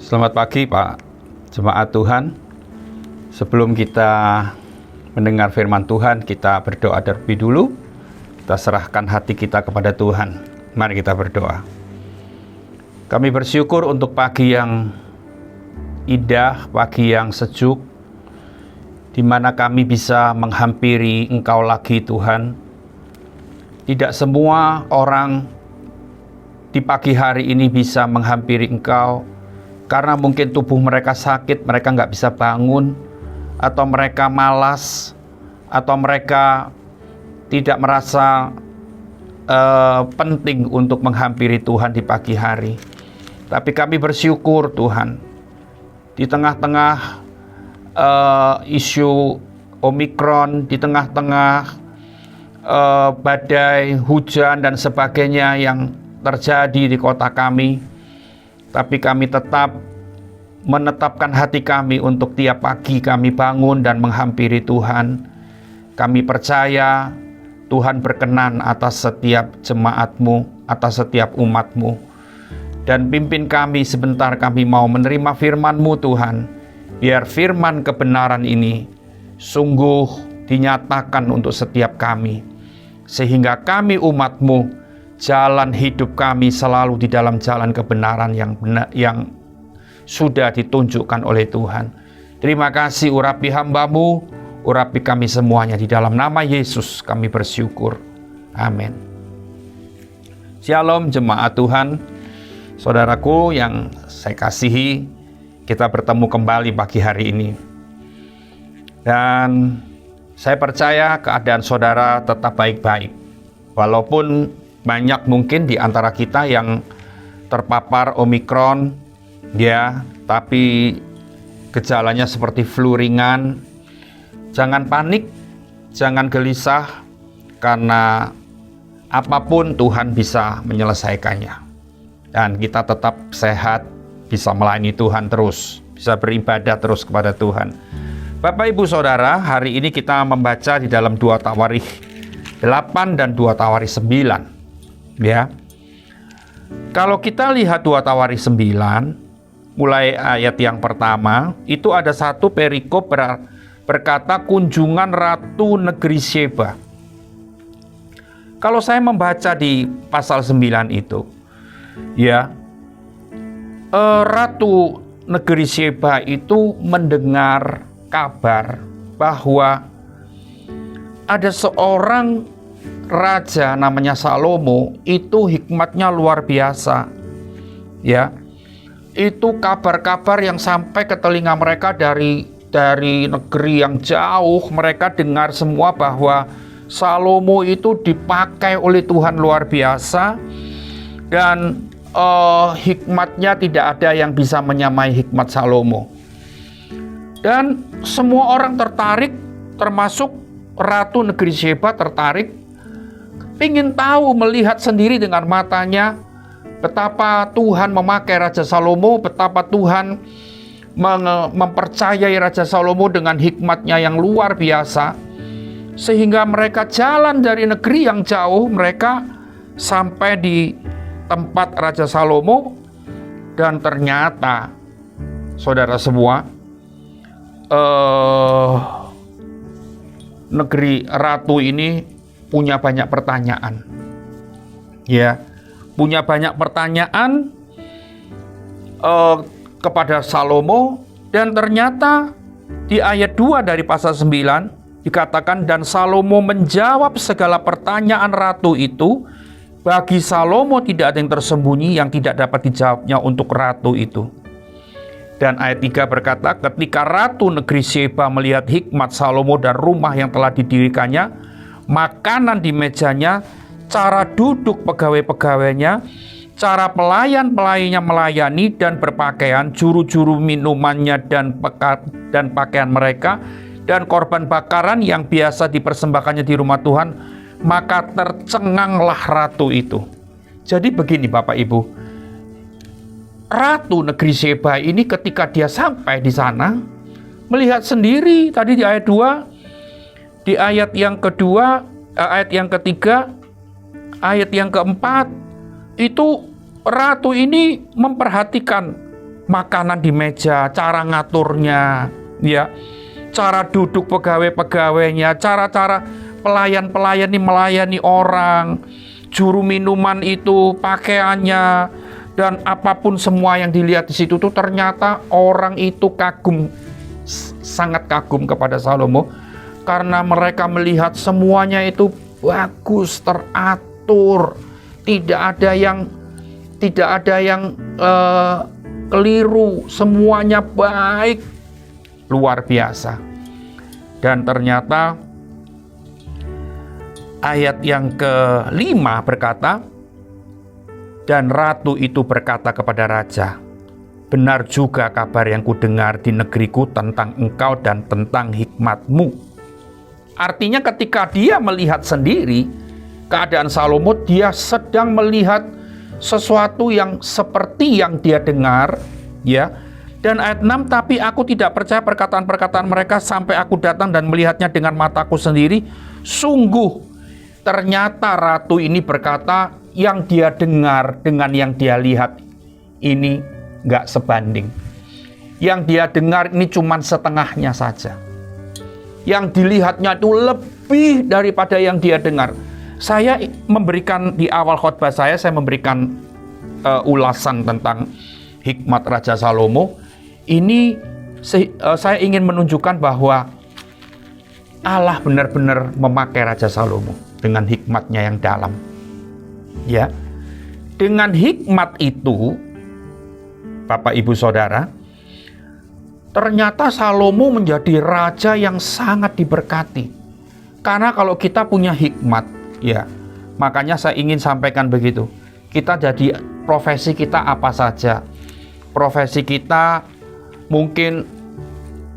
Selamat pagi Pak Jemaat Tuhan. Sebelum kita mendengar firman Tuhan, kita berdoa terlebih dulu. Kita serahkan hati kita kepada Tuhan. Mari kita berdoa. Kami bersyukur untuk pagi yang indah, pagi yang sejuk, di mana kami bisa menghampiri Engkau lagi Tuhan. Tidak semua orang di pagi hari ini bisa menghampiri Engkau, karena mungkin tubuh mereka sakit, mereka nggak bisa bangun, atau mereka malas, atau mereka tidak merasa penting untuk menghampiri Tuhan di pagi hari. Tapi kami bersyukur Tuhan, di tengah-tengah isu Omikron, di tengah-tengah badai, hujan, dan sebagainya yang terjadi di kota kami, tapi kami tetap menetapkan hati kami untuk tiap pagi kami bangun dan menghampiri Tuhan. Kami percaya Tuhan berkenan atas setiap jemaat-Mu, atas setiap umat-Mu. Dan pimpin kami sebentar, kami mau menerima firman-Mu Tuhan. Biar firman kebenaran ini sungguh dinyatakan untuk setiap kami. Sehingga kami umat-Mu, jalan hidup kami selalu di dalam jalan kebenaran yang benar, yang sudah ditunjukkan oleh Tuhan. Terima kasih, urapi hamba-Mu, urapi kami semuanya, di dalam nama Yesus kami bersyukur. Amin. Shalom jemaat Tuhan, saudaraku yang saya kasihi, kita bertemu kembali pagi hari ini. Dan saya percaya keadaan saudara tetap baik-baik, walaupun banyak mungkin di antara kita yang terpapar Omikron, ya, tapi gejalanya seperti flu ringan. Jangan panik, jangan gelisah, karena apapun Tuhan bisa menyelesaikannya. Dan kita tetap sehat, bisa melayani Tuhan terus, bisa beribadah terus kepada Tuhan. Bapak Ibu Saudara, hari ini kita membaca di dalam 2 Tawarikh 8 dan 2 Tawarikh 9. Ya, kalau kita lihat 2 Tawarikh 9, mulai ayat yang pertama, itu ada satu perikop berkata kunjungan Ratu Negeri Sheba. Kalau saya membaca di pasal 9 itu, ya, Ratu Negeri Sheba itu mendengar kabar bahwa ada seorang raja namanya Salomo, itu hikmatnya luar biasa. Ya, itu kabar-kabar yang sampai ke telinga mereka dari negeri yang jauh. Mereka dengar semua bahwa Salomo itu dipakai oleh Tuhan luar biasa, dan hikmatnya tidak ada yang bisa menyamai hikmat Salomo. Dan semua orang tertarik, termasuk Ratu Negeri Sheba tertarik, ingin tahu, melihat sendiri dengan matanya betapa Tuhan memakai Raja Salomo, betapa Tuhan mempercayai Raja Salomo dengan hikmatnya yang luar biasa, sehingga mereka jalan dari negeri yang jauh, mereka sampai di tempat Raja Salomo. Dan ternyata saudara semua, negeri ratu ini punya banyak pertanyaan. Ya, punya banyak pertanyaan kepada Salomo. Dan ternyata di ayat 2 dari pasal 9 dikatakan, dan Salomo menjawab segala pertanyaan ratu itu. Bagi Salomo tidak ada yang tersembunyi yang tidak dapat dijawabnya untuk ratu itu. Dan ayat 3 berkata, ketika Ratu Negeri Sheba melihat hikmat Salomo dan rumah yang telah didirikannya, makanan di mejanya, cara duduk pegawai-pegawainya, cara pelayan-pelayannya melayani dan berpakaian, juru-juru minumannya dan pakaian mereka, dan korban bakaran yang biasa dipersembahkannya di rumah Tuhan, maka tercenganglah ratu itu. Jadi begini Bapak Ibu, Ratu Negeri Sheba ini ketika dia sampai di sana, melihat sendiri tadi di ayat 2, di ayat yang kedua, ayat yang ketiga, ayat yang keempat, itu ratu ini memperhatikan makanan di meja, cara ngaturnya, ya, cara duduk pegawai-pegawainya, cara-cara pelayan-pelayan ini melayani orang, juru minuman itu pakaiannya, dan apapun semua yang dilihat di situ tuh ternyata orang itu kagum, sangat kagum kepada Salomo karena mereka melihat semuanya itu bagus, teratur, tidak ada yang keliru, semuanya baik, luar biasa. Dan ternyata ayat yang ke-5 berkata, dan ratu itu berkata kepada raja, benar juga kabar yang kudengar di negeriku tentang engkau dan tentang hikmatmu. Artinya ketika dia melihat sendiri keadaan Salomo, dia sedang melihat sesuatu yang seperti yang dia dengar, ya. Dan ayat 6, tapi aku tidak percaya perkataan-perkataan mereka sampai aku datang dan melihatnya dengan mataku sendiri. Sungguh ternyata ratu ini berkata, yang dia dengar dengan yang dia lihat ini nggak sebanding. Yang dia dengar ini cuma setengahnya saja. Yang dilihatnya itu lebih daripada yang dia dengar. Saya memberikan di awal khotbah saya memberikan ulasan tentang hikmat Raja Salomo. Ini saya ingin menunjukkan bahwa Allah benar-benar memakai Raja Salomo dengan hikmatnya yang dalam. Ya, dengan hikmat itu, Bapak Ibu Saudara, ternyata Salomo menjadi raja yang sangat diberkati. Karena kalau kita punya hikmat, ya, makanya saya ingin sampaikan begitu. Kita jadi profesi kita apa saja. Profesi kita mungkin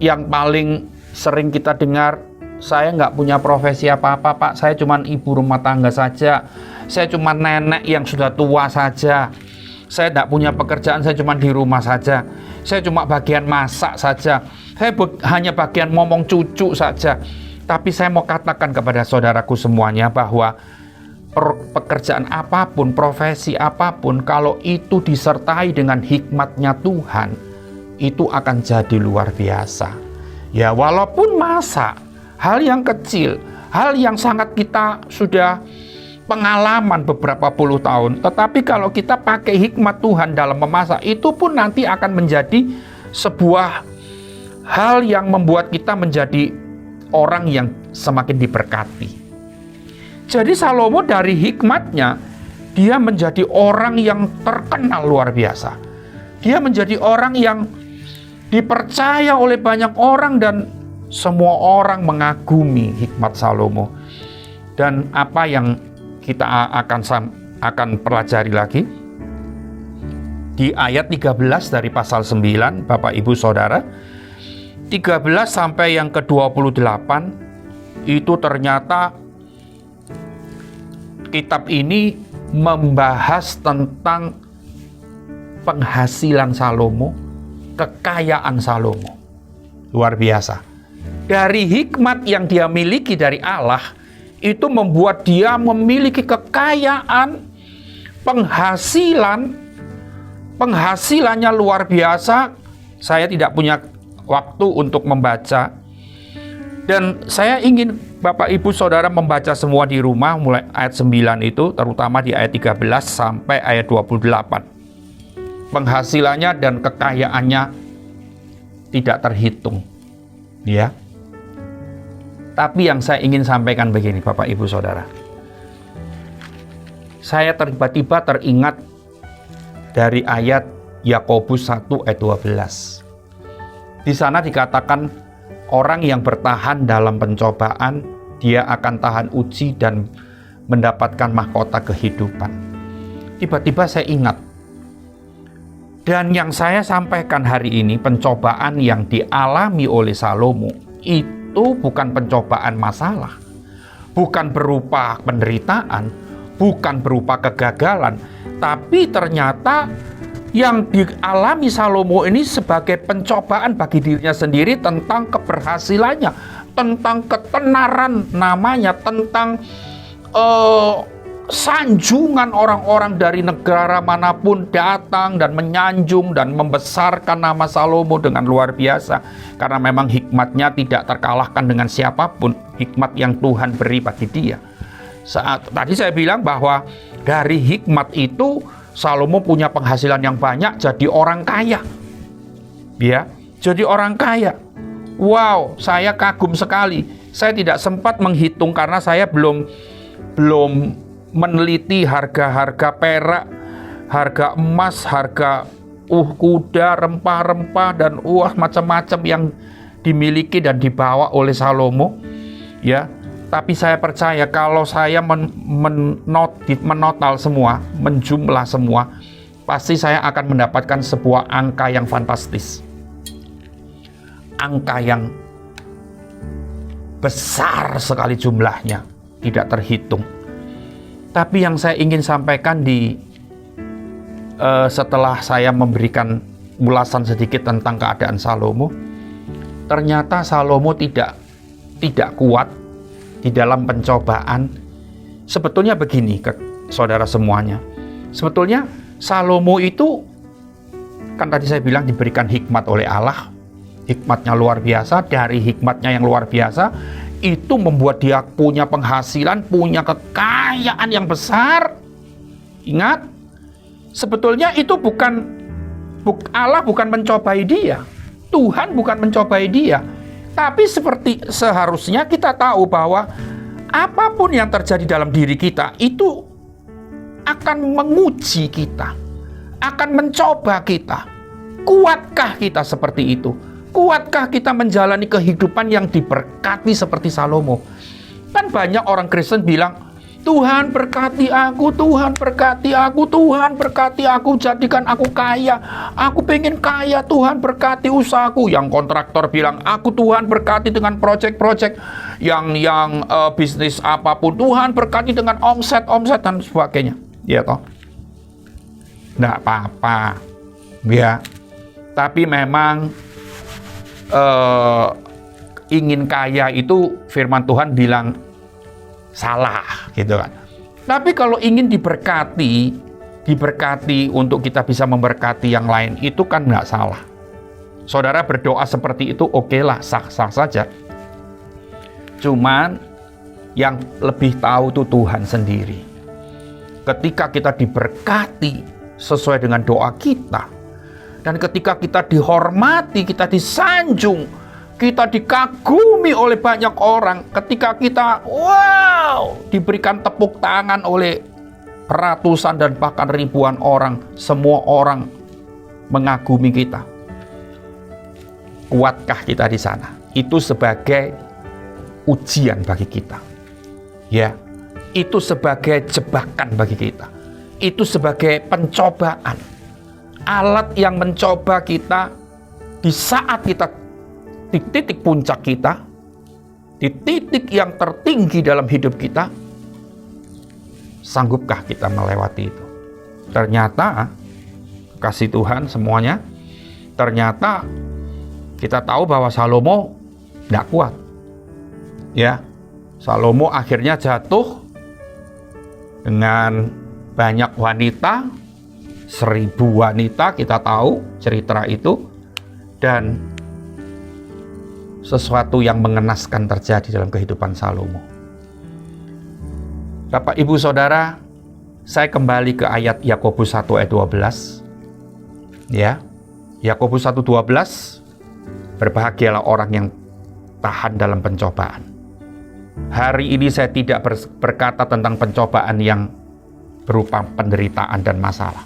yang paling sering kita dengar, saya nggak punya profesi apa-apa, Pak. Saya cuma ibu rumah tangga saja. Saya cuma nenek yang sudah tua saja. Saya tidak punya pekerjaan, saya cuma di rumah saja. Saya cuma bagian masak saja. Saya hanya bagian ngomong cucu saja. Tapi saya mau katakan kepada saudaraku semuanya bahwa pekerjaan apapun, profesi apapun, kalau itu disertai dengan hikmatnya Tuhan, itu akan jadi luar biasa. Ya, walaupun masak, hal yang kecil, hal yang sangat kita sudah pengalaman beberapa puluh tahun, tetapi kalau kita pakai hikmat Tuhan dalam memasak, itu pun nanti akan menjadi sebuah hal yang membuat kita menjadi orang yang semakin diberkati. Jadi Salomo dari hikmatnya, dia menjadi orang yang terkenal luar biasa. Dia menjadi orang yang dipercaya oleh banyak orang dan semua orang mengagumi hikmat Salomo. Dan apa yang kita akan pelajari lagi di ayat 13 dari pasal 9, Bapak Ibu Saudara, 13 sampai yang ke-28, itu ternyata kitab ini membahas tentang penghasilan Salomo, kekayaan Salomo. Luar biasa. Dari hikmat yang dia miliki dari Allah, itu membuat dia memiliki kekayaan, penghasilannya luar biasa. Saya tidak punya waktu untuk membaca, dan saya ingin Bapak Ibu Saudara membaca semua di rumah, mulai ayat 9 itu, terutama di ayat 13 sampai ayat 28. Penghasilannya dan kekayaannya tidak terhitung, ya. Tapi yang saya ingin sampaikan begini, Bapak Ibu Saudara. Saya tiba-tiba teringat dari ayat Yakobus 1 ayat 12. Di sana dikatakan orang yang bertahan dalam pencobaan, dia akan tahan uji dan mendapatkan mahkota kehidupan. Tiba-tiba saya ingat. Dan yang saya sampaikan hari ini, pencobaan yang dialami oleh Salomo itu bukan pencobaan masalah, bukan berupa penderitaan, bukan berupa kegagalan, tapi ternyata yang dialami Salomo ini sebagai pencobaan bagi dirinya sendiri tentang keberhasilannya, tentang ketenaran namanya, tentang sanjungan orang-orang dari negara manapun datang dan menyanjung dan membesarkan nama Salomo dengan luar biasa. Karena memang hikmatnya tidak terkalahkan dengan siapapun. Hikmat yang Tuhan beri bagi dia. Tadi saya bilang bahwa dari hikmat itu Salomo punya penghasilan yang banyak, jadi orang kaya. Ya, jadi orang kaya. Wow, saya kagum sekali. Saya tidak sempat menghitung karena saya belum meneliti harga-harga perak, harga emas, harga kuda, rempah-rempah dan macam-macam yang dimiliki dan dibawa oleh Salomo. Ya, tapi saya percaya kalau saya menotal semua, menjumlah semua, pasti saya akan mendapatkan sebuah angka yang fantastis. Angka yang besar sekali jumlahnya, tidak terhitung. Tapi yang saya ingin sampaikan setelah saya memberikan ulasan sedikit tentang keadaan Salomo, ternyata Salomo tidak kuat di dalam pencobaan. Sebetulnya begini, saudara semuanya. Sebetulnya Salomo itu, kan tadi saya bilang diberikan hikmat oleh Allah. Hikmatnya luar biasa. Dari hikmatnya yang luar biasa, itu membuat dia punya penghasilan, punya kekayaan yang besar. Ingat, sebetulnya itu Allah bukan mencobai dia. Tuhan bukan mencobai dia. Tapi seperti seharusnya kita tahu bahwa apapun yang terjadi dalam diri kita itu akan menguji kita, akan mencoba kita. Kuatkah kita seperti itu? Kuatkah kita menjalani kehidupan yang diberkati seperti Salomo? Kan banyak orang Kristen bilang, Tuhan berkati aku, Tuhan berkati aku, Tuhan berkati aku, jadikan aku kaya. Aku pengen kaya, Tuhan berkati usahaku. Yang kontraktor bilang, aku Tuhan berkati dengan proyek-proyek yang bisnis apapun. Tuhan berkati dengan omset dan sebagainya. Ya toh? Nggak apa-apa. Ya. Tapi memang ingin kaya itu firman Tuhan bilang salah gitu kan. Tapi kalau ingin diberkati untuk kita bisa memberkati yang lain, itu kan nggak salah. Saudara berdoa seperti itu oke lah, sah-sah saja. Cuman yang lebih tahu itu Tuhan sendiri. Ketika kita diberkati sesuai dengan doa kita, dan ketika kita dihormati, kita disanjung, kita dikagumi oleh banyak orang, ketika kita diberikan tepuk tangan oleh ratusan dan bahkan ribuan orang, semua orang mengagumi kita. Kuatkah kita di sana? Itu sebagai ujian bagi kita. Ya, itu sebagai jebakan bagi kita. Itu sebagai pencobaan. Alat yang mencoba kita di saat kita di titik puncak kita, di titik yang tertinggi dalam hidup kita, sanggupkah kita melewati itu? Ternyata, kasih Tuhan semuanya, ternyata kita tahu bahwa Salomo tidak kuat. Ya, Salomo akhirnya jatuh dengan banyak wanita, 1000 wanita, kita tahu cerita itu, dan sesuatu yang mengenaskan terjadi dalam kehidupan Salomo. Bapak, Ibu, Saudara, saya kembali ke ayat Yakobus 1 ayat 12. Ya, Yakobus 1:12, berbahagialah orang yang tahan dalam pencobaan. Hari ini saya tidak berkata tentang pencobaan yang berupa penderitaan dan masalah.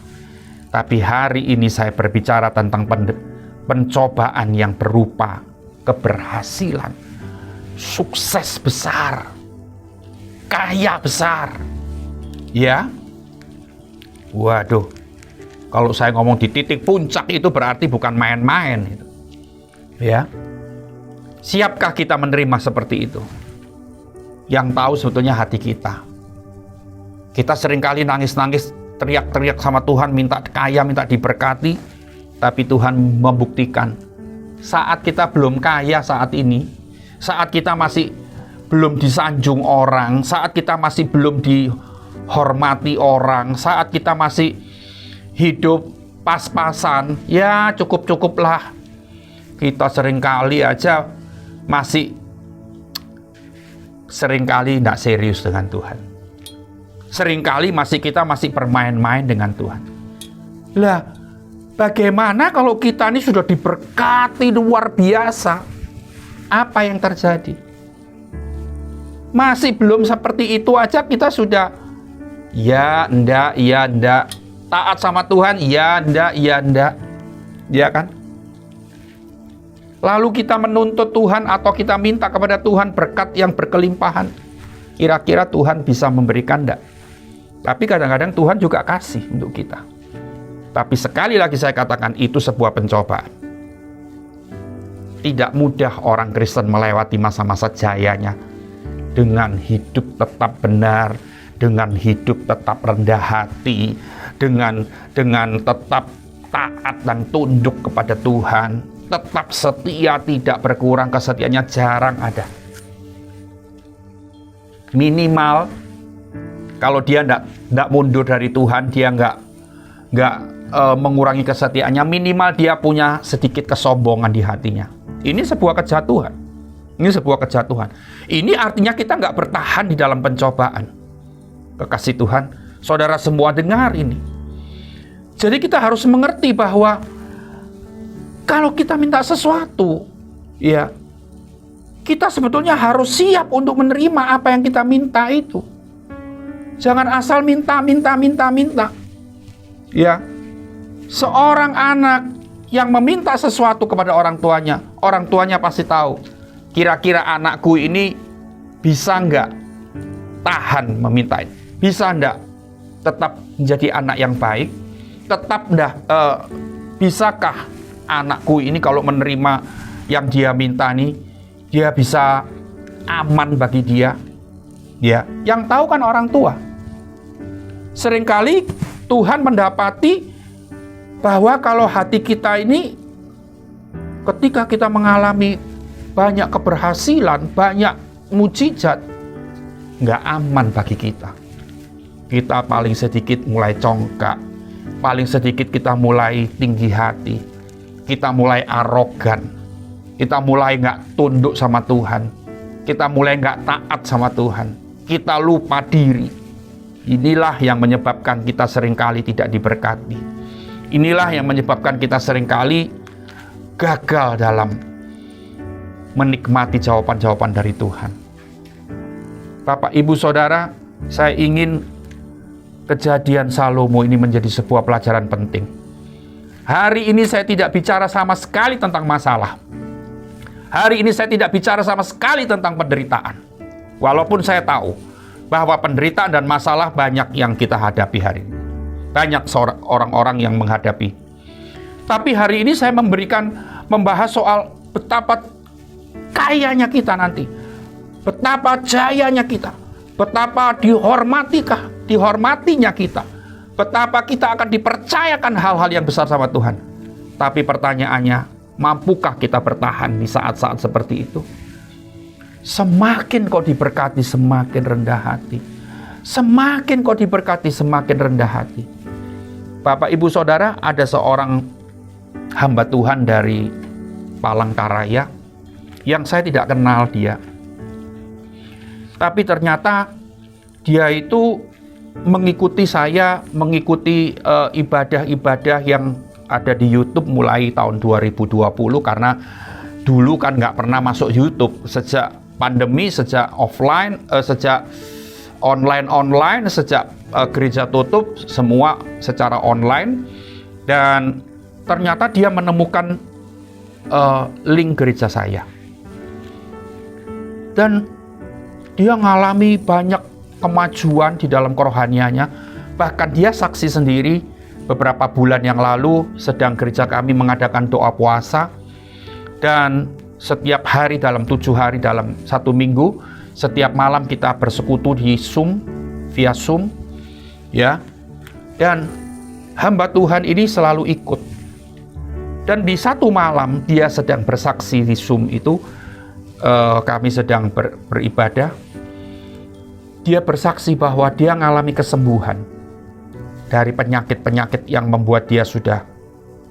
Tapi hari ini saya berbicara tentang pencobaan yang berupa keberhasilan, sukses besar, kaya besar. Ya, waduh, kalau saya ngomong di titik puncak itu berarti bukan main-main. Ya, siapkah kita menerima seperti itu? Yang tahu sebetulnya hati kita. Kita seringkali nangis-nangis, teriak-teriak sama Tuhan, minta kaya, minta diberkati. Tapi Tuhan membuktikan, saat kita belum kaya saat ini, saat kita masih belum disanjung orang, saat kita masih belum hormati orang, saat kita masih hidup pas-pasan, ya cukup-cukuplah. Kita seringkali aja masih tidak serius dengan Tuhan. Seringkali kita masih bermain-main dengan Tuhan. Lah, bagaimana kalau kita ini sudah diberkati luar biasa? Apa yang terjadi? Masih belum seperti itu aja kita sudah ya enggak, taat sama Tuhan, ya enggak, ya kan? Lalu kita menuntut Tuhan atau kita minta kepada Tuhan berkat yang berkelimpahan. Kira-kira Tuhan bisa memberikan enggak? Tapi kadang-kadang Tuhan juga kasih untuk kita. Tapi sekali lagi saya katakan, itu sebuah pencobaan. Tidak mudah orang Kristen melewati masa-masa jayanya dengan hidup tetap benar, dengan hidup tetap rendah hati, dengan tetap taat dan tunduk kepada Tuhan, tetap setia, tidak berkurang kesetiaannya, jarang ada. Minimal kalau dia tidak mundur dari Tuhan, dia nggak mengurangi kesetiaannya, minimal dia punya sedikit kesombongan di hatinya. Ini sebuah kejatuhan. Ini artinya kita nggak bertahan di dalam pencobaan. Kekasih Tuhan, saudara semua dengar ini. Jadi kita harus mengerti bahwa kalau kita minta sesuatu, ya, kita sebetulnya harus siap untuk menerima apa yang kita minta itu. Jangan asal minta. Ya, seorang anak yang meminta sesuatu kepada orang tuanya pasti tahu, kira-kira anakku ini bisa nggak tahan meminta ini? Bisa nggak tetap menjadi anak yang baik? Bisakah anakku ini kalau menerima yang dia minta nih, dia bisa aman bagi dia? Ya, yang tahu kan orang tua. Seringkali Tuhan mendapati bahwa kalau hati kita ini, ketika kita mengalami banyak keberhasilan, banyak mujizat, nggak aman bagi kita. Kita paling sedikit mulai congkak, paling sedikit kita mulai tinggi hati, kita mulai arogan, kita mulai nggak tunduk sama Tuhan, kita mulai nggak taat sama Tuhan, kita lupa diri. Inilah yang menyebabkan kita seringkali tidak diberkati. Inilah yang menyebabkan kita seringkali gagal dalam menikmati jawaban-jawaban dari Tuhan. Bapak, Ibu, Saudara, saya ingin kejadian Salomo ini menjadi sebuah pelajaran penting. Hari ini saya tidak bicara sama sekali tentang masalah. Hari ini saya tidak bicara sama sekali tentang penderitaan. Walaupun saya tahu bahwa penderitaan dan masalah banyak yang kita hadapi hari ini. Banyak orang-orang yang menghadapi. Tapi hari ini saya membahas soal betapa kayanya kita nanti. Betapa jayanya kita. Betapa dihormatinya kita. Betapa kita akan dipercayakan hal-hal yang besar sama Tuhan. Tapi pertanyaannya, mampukah kita bertahan di saat-saat seperti itu? Semakin kau diberkati, semakin rendah hati. Semakin kau diberkati, semakin rendah hati. Bapak, Ibu, Saudara, ada seorang hamba Tuhan dari Palangkaraya yang saya tidak kenal dia. Tapi ternyata dia itu mengikuti ibadah-ibadah yang ada di YouTube mulai tahun 2020, karena dulu kan nggak pernah masuk YouTube sejak pandemi, sejak online, sejak gereja tutup, semua secara online. Dan ternyata dia menemukan link gereja saya. Dan dia mengalami banyak kemajuan di dalam kerohaniannya. Bahkan dia saksi sendiri, beberapa bulan yang lalu sedang gereja kami mengadakan doa puasa. Dan setiap hari dalam 7 hari dalam 1 minggu, setiap malam kita bersekutu di Zoom, via Zoom, ya. Dan hamba Tuhan ini selalu ikut. Dan di satu malam dia sedang bersaksi di Zoom itu, kami sedang beribadah. dia bersaksi bahwa dia mengalami kesembuhan dari penyakit-penyakit yang membuat dia sudah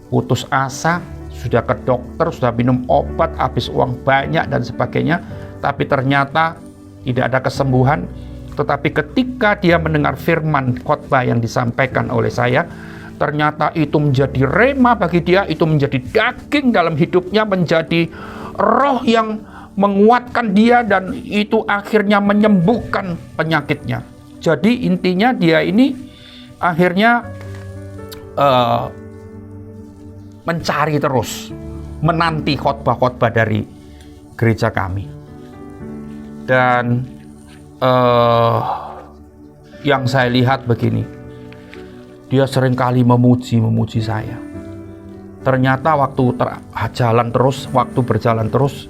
putus asa, sudah ke dokter, sudah minum obat, habis uang banyak dan sebagainya, tapi ternyata tidak ada kesembuhan. Tetapi ketika dia mendengar firman khotbah yang disampaikan oleh saya, ternyata itu menjadi rema bagi dia, itu menjadi daging dalam hidupnya, menjadi roh yang menguatkan dia, dan itu akhirnya menyembuhkan penyakitnya. Jadi intinya dia ini akhirnya mencari terus, menanti khotbah-khotbah dari gereja kami. Dan yang saya lihat begini, dia seringkali memuji saya. Ternyata waktu berjalan terus,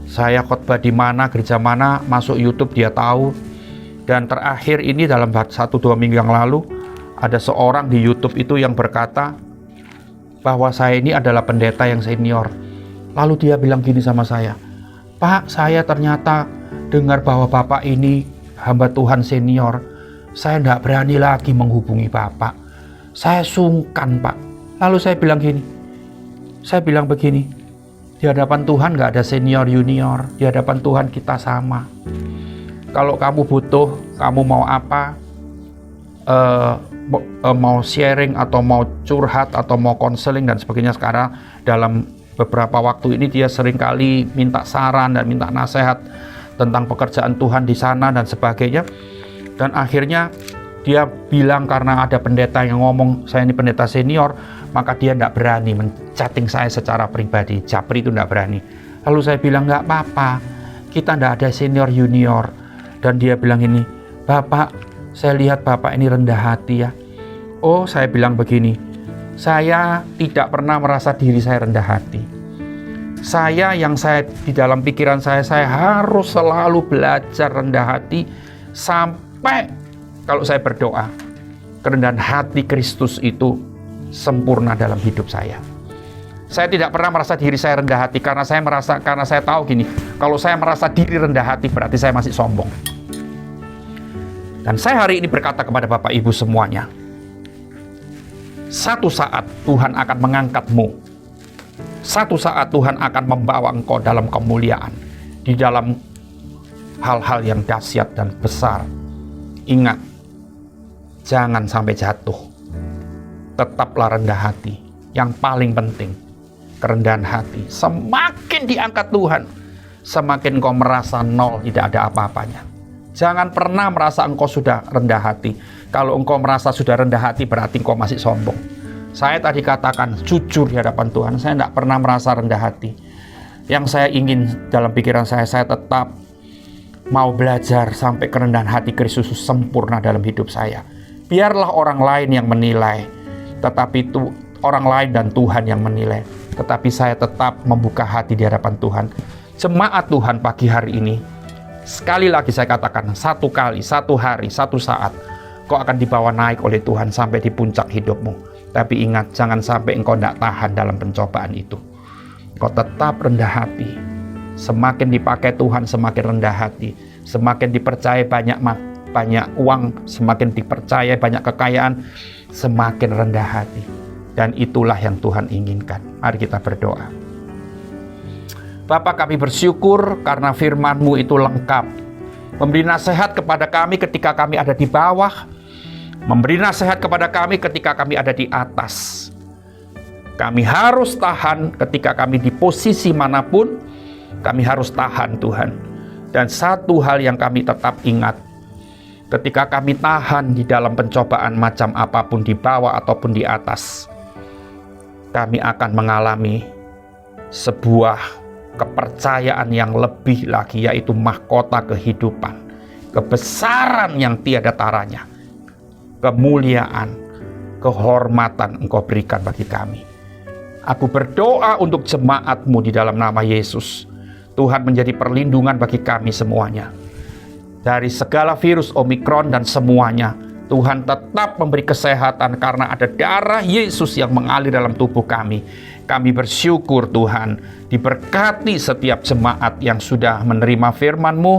saya khotbah di mana, gereja mana, masuk YouTube dia tahu. Dan terakhir ini dalam 1-2 minggu yang lalu, ada seorang di YouTube itu yang berkata bahwa saya ini adalah pendeta yang senior. Lalu dia bilang gini sama saya, "Pak, saya ternyata dengar bahwa Bapak ini hamba Tuhan senior. Saya tidak berani lagi menghubungi Bapak. Saya sungkan, Pak." Lalu saya bilang begini, di hadapan Tuhan gak ada senior junior, di hadapan Tuhan kita sama. Kalau kamu butuh, kamu mau apa, mau sharing atau mau curhat atau mau konseling dan sebagainya. Sekarang dalam beberapa waktu ini dia seringkali minta saran dan minta nasihat tentang pekerjaan Tuhan di sana dan sebagainya. Dan akhirnya dia bilang karena ada pendeta yang ngomong saya ini pendeta senior, maka dia tidak berani men-chatting saya secara pribadi. Japri itu tidak berani. Lalu saya bilang, nggak apa-apa, kita tidak ada senior junior. Dan dia bilang ini, "Bapak, saya lihat Bapak ini rendah hati ya." Oh, saya bilang begini, saya tidak pernah merasa diri saya rendah hati. Saya di dalam pikiran saya harus selalu belajar rendah hati sampai kalau saya berdoa, kerendahan hati Kristus itu sempurna dalam hidup saya. Saya tidak pernah merasa diri saya rendah hati karena saya tahu gini, kalau saya merasa diri rendah hati berarti saya masih sombong. Dan saya hari ini berkata kepada Bapak Ibu semuanya, satu saat Tuhan akan mengangkatmu. Satu saat Tuhan akan membawa engkau dalam kemuliaan, di dalam hal-hal yang dahsyat dan besar. Ingat, jangan sampai jatuh. Tetaplah rendah hati. Yang paling penting, kerendahan hati. Semakin diangkat Tuhan, semakin engkau merasa nol, tidak ada apa-apanya. Jangan pernah merasa engkau sudah rendah hati. Kalau engkau merasa sudah rendah hati, berarti engkau masih sombong. Saya tadi katakan, jujur di hadapan Tuhan, saya tidak pernah merasa rendah hati. Yang saya ingin dalam pikiran saya tetap mau belajar sampai kerendahan hati Kristus sempurna dalam hidup saya. Biarlah orang lain yang menilai, tetapi itu orang lain dan Tuhan yang menilai. Tetapi saya tetap membuka hati di hadapan Tuhan. Jemaat Tuhan pagi hari ini, sekali lagi saya katakan, satu hari, satu saat, kau akan dibawa naik oleh Tuhan sampai di puncak hidupmu. Tapi ingat, jangan sampai engkau tidak tahan dalam pencobaan itu. Engkau tetap rendah hati. Semakin dipakai Tuhan, semakin rendah hati. Semakin dipercaya banyak uang, semakin dipercaya banyak kekayaan, semakin rendah hati. Dan itulah yang Tuhan inginkan. Mari kita berdoa. Bapa, kami bersyukur karena firman-Mu itu lengkap. Memberi nasihat kepada kami ketika kami ada di bawah. Memberi nasihat kepada kami ketika kami ada di atas. Kami harus tahan ketika kami di posisi manapun. Kami harus tahan, Tuhan. Dan satu hal yang kami tetap ingat, ketika kami tahan di dalam pencobaan macam apapun di bawah ataupun di atas, kami akan mengalami sebuah kepercayaan yang lebih lagi, yaitu mahkota kehidupan, kebesaran yang tiada taranya, kemuliaan, kehormatan Engkau berikan bagi kami. Aku berdoa untuk jemaat-Mu di dalam nama Yesus. Tuhan menjadi perlindungan bagi kami semuanya. Dari segala virus Omikron dan semuanya, Tuhan tetap memberi kesehatan karena ada darah Yesus yang mengalir dalam tubuh kami. Kami bersyukur Tuhan, diberkati setiap jemaat yang sudah menerima firman-Mu,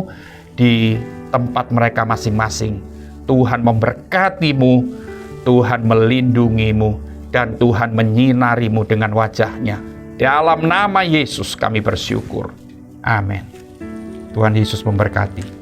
tempat mereka masing-masing. Tuhan memberkatimu, Tuhan melindungimu, dan Tuhan menyinarimu dengan wajah-Nya. Dalam nama Yesus kami bersyukur. Amin. Tuhan Yesus memberkati.